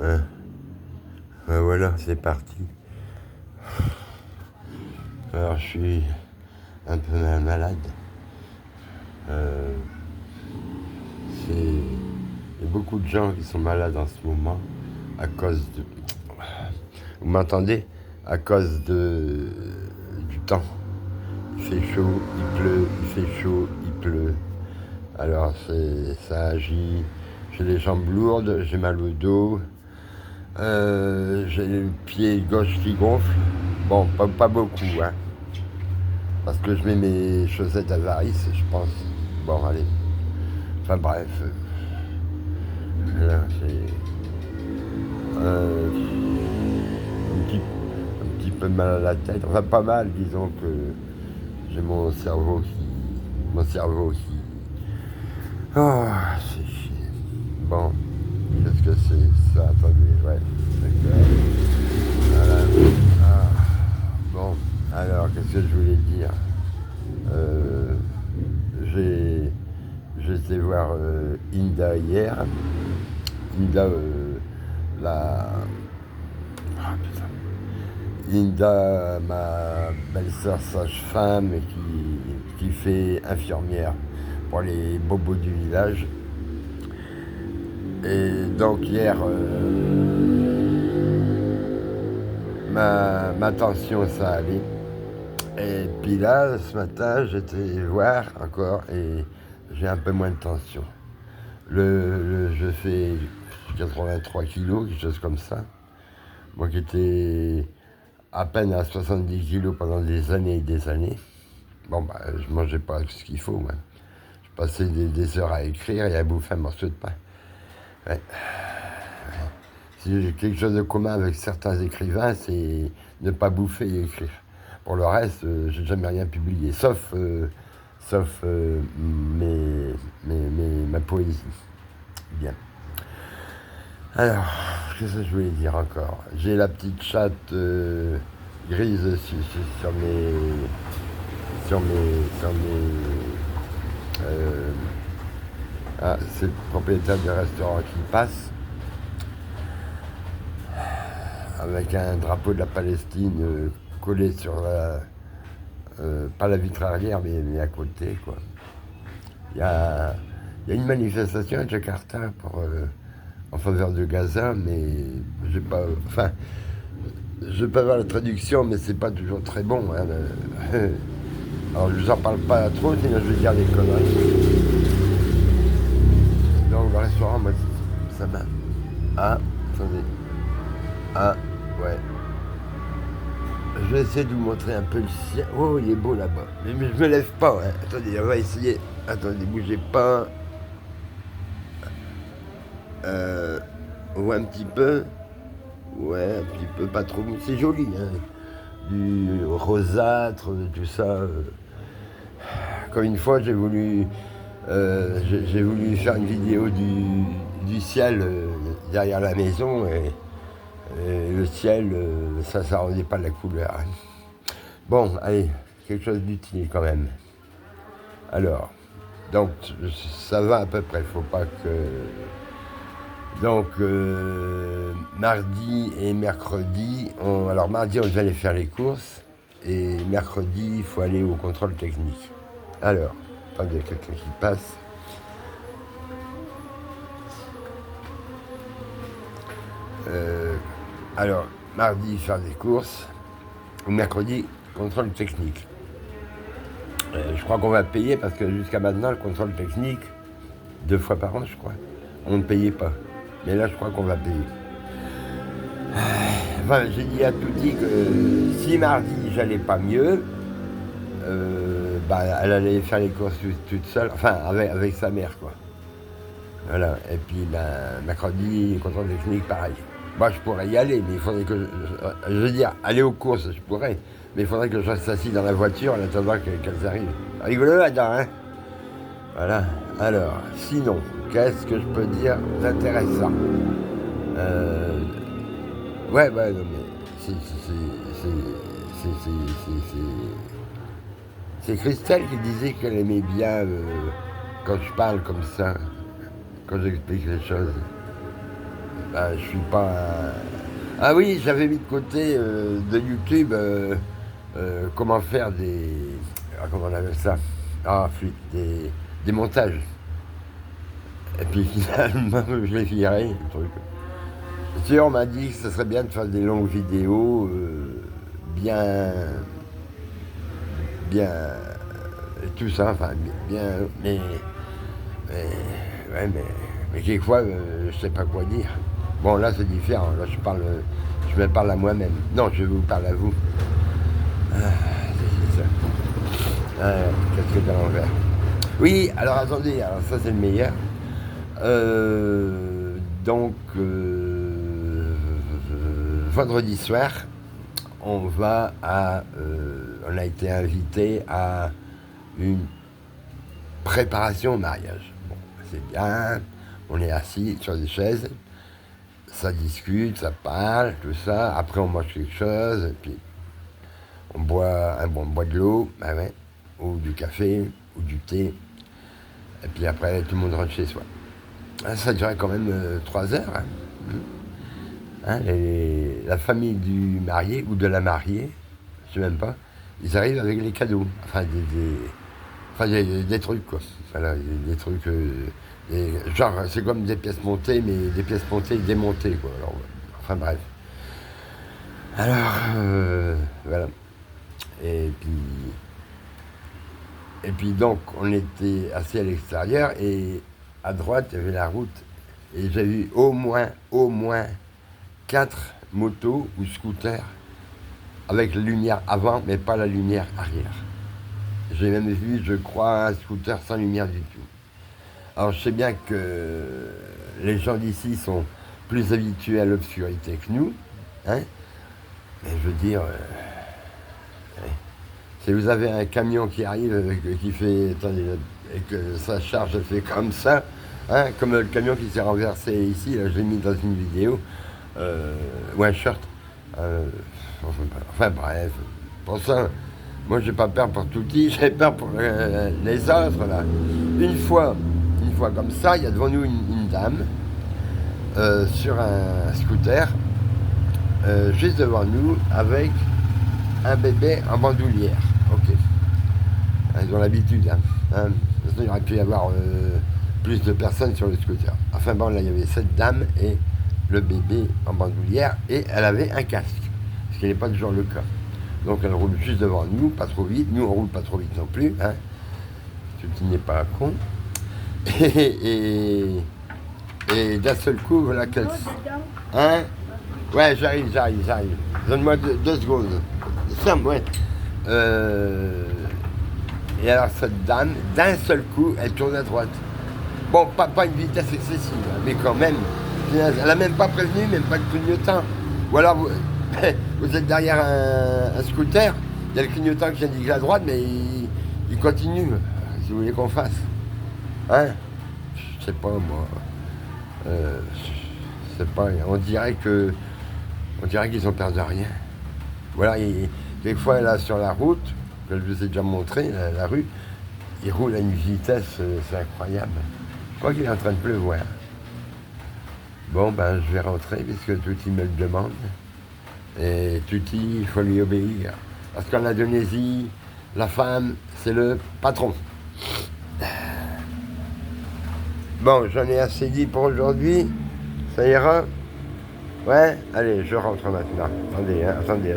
Hein. Voilà, c'est parti. Alors, je suis un peu malade. Il y a beaucoup de gens qui sont malades en ce moment à cause de... Vous m'entendez? À cause du temps. Il fait chaud, il pleut, il fait chaud, il pleut. Alors ça agit. J'ai les jambes lourdes, j'ai mal au dos. J'ai le pied gauche qui gonfle. Bon, pas beaucoup, hein. Parce que je mets mes chaussettes à varices, je pense. Bon, allez. Enfin bref. Là, c'est un petit peu mal à la tête. Enfin, pas mal, disons que j'ai mon cerveau qui... Oh, c'est chier. Bon, qu'est-ce que c'est ça? Attendez, ouais, d'accord. Voilà. Ah, bon, alors, qu'est-ce que je voulais dire? euh, j'ai été voir Inda hier. Inda, la... Ah, putain. Linda, ma belle-sœur sage-femme qui fait infirmière pour les bobos du village. Et donc hier, ma tension ça allait. Et puis là, ce matin, j'étais voir encore et j'ai un peu moins de tension. Je fais 83 kilos, quelque chose comme ça. Moi qui étais à peine à 70 kilos pendant des années et des années. Bon, bah, je mangeais pas ce qu'il faut, moi. Je passais des heures à écrire et à bouffer un morceau de pain. Ouais. Si j'ai quelque chose de commun avec certains écrivains, c'est ne pas bouffer et écrire. Pour le reste, j'ai jamais rien publié, sauf ma poésie. Bien. Alors, qu'est-ce que je voulais dire encore? J'ai la petite chatte grise sur mes c'est le propriétaire du restaurant qui passe avec un drapeau de la Palestine collé sur pas la vitre arrière mais à côté quoi. Il y a une manifestation à Jakarta en faveur de Gaza, mais j'ai pas, enfin, je peux avoir la traduction, mais c'est pas toujours très bon. Hein, alors je vous en parle pas trop, sinon je vais dire des conneries. Donc le restaurant, moi, ça m'a... Ah, attendez. Ah, ouais. Je vais essayer de vous montrer un peu le ciel. Oh, il est beau là-bas. Mais je me lève pas, hein. Attendez, on va essayer. Attendez, bougez pas. On voit un petit peu. Ouais, un petit peu, pas trop. C'est joli, hein. Du rosâtre, tout ça. Comme une fois, j'ai voulu faire une vidéo du ciel derrière la maison et le ciel, ça rendait pas la couleur. Bon, allez, quelque chose d'utile quand même. Alors, donc ça va à peu près, faut pas que... Donc, mardi et mercredi, alors mardi on allait faire les courses et mercredi il faut aller au contrôle technique. Alors, attendez, quelqu'un qui passe. Alors, mardi, faire des courses. Mercredi, contrôle technique. Je crois qu'on va payer parce que jusqu'à maintenant, le contrôle technique, 2 fois par an, je crois, on ne payait pas. Mais là, je crois qu'on va payer. Enfin, j'ai dit à Touti que si mardi, j'allais pas mieux, elle allait faire les courses toute seule, enfin, avec sa mère, quoi. Voilà, et puis mercredi, contrôle technique, pareil. Moi, je pourrais y aller, mais il faudrait que... Je veux dire, aller aux courses, je pourrais, mais il faudrait que je reste assis dans la voiture en attendant qu'elles arrivent. Rigolo là-dedans, hein? Voilà. Alors, sinon, qu'est-ce que je peux dire d'intéressant? Ouais, non, mais c'est Christelle qui disait qu'elle aimait bien quand je parle comme ça, quand j'explique les choses. Ben, je suis pas. Ah oui, j'avais mis de côté de YouTube comment faire des. Comment on appelle ça? Ah, flûte, des montages. Et puis finalement, je l'ai viré, le truc. Tu sais, on m'a dit que ce serait bien de faire des longues vidéos bien. Bien. Tout ça, enfin, bien. Mais ouais, mais quelquefois, je sais pas quoi dire. Bon, là, c'est différent. Là, je me parle à moi-même. Non, je vous parle à vous. Ah, c'est ça. Ah, qu'est-ce que t'as l'envers? Oui, alors attendez, alors ça, c'est le meilleur. Donc, vendredi soir, on a été invité à une préparation au mariage. Bon, c'est bien, on est assis sur des chaises, ça discute, ça parle, tout ça. Après, on mange quelque chose, et puis on boit de l'eau, ben ouais, ou du café, ou du thé. Et puis après, tout le monde rentre chez soi. Ça durait quand même 3 heures. Hein, la famille du marié ou de la mariée, je sais même pas, ils arrivent avec les cadeaux. Enfin, des trucs, quoi. Voilà, des trucs. Genre, c'est comme des pièces montées, mais des pièces montées et démontées, quoi. Alors, enfin, bref. Alors, voilà. Et puis donc, on était assis à l'extérieur et à droite, il y avait la route. Et j'ai vu au moins 4 motos ou scooters avec la lumière avant, mais pas la lumière arrière. J'ai même vu, je crois, un scooter sans lumière du tout. Alors je sais bien que les gens d'ici sont plus habitués à l'obscurité que nous, hein, mais je veux dire, si vous avez un camion qui arrive, qui fait, attendez, et que sa charge fait comme ça, hein, comme le camion qui s'est renversé ici, là, je l'ai mis dans une vidéo, ou un short. Enfin bref, pour ça, moi j'ai pas peur pour Touti, j'ai peur pour les autres là. Une fois comme ça, il y a devant nous une dame sur un scooter, juste devant nous, avec un bébé en bandoulière. Ok. Ils ont l'habitude. Hein. Il aurait pu y avoir plus de personnes sur le scooter. Enfin bon, là il y avait cette dame et le bébé en bandoulière et elle avait un casque, ce qui n'est pas toujours le cas. Donc elle roule juste devant nous, pas trop vite. Nous on roule pas trop vite non plus. Hein. Tu n'es pas con. Et d'un seul coup, voilà qu'elle. Hein? Ouais, j'arrive. Donne-moi 2 secondes. Ferme, ouais. Et alors cette dame, d'un seul coup, elle tourne à droite. Bon, pas une vitesse excessive, mais quand même. Elle n'a même pas prévenu, même pas de clignotant. Ou alors, vous êtes derrière un scooter, il y a le clignotant qui indique à droite, mais il continue. Si vous voulez qu'on fasse. Hein? Je sais pas, moi. Je sais pas, on dirait qu'ils ont perdu rien. Voilà, des fois, là, sur la route, que je vous ai déjà montré, la rue, ils roulent à une vitesse, c'est incroyable. Je crois qu'il est en train de pleuvoir. Bon, ben, je vais rentrer, puisque Touti me le demande. Et Touti, il faut lui obéir. Parce qu'en Indonésie, la femme, c'est le patron. Bon, j'en ai assez dit pour aujourd'hui. Ça ira? Ouais? Allez, je rentre maintenant. Attendez.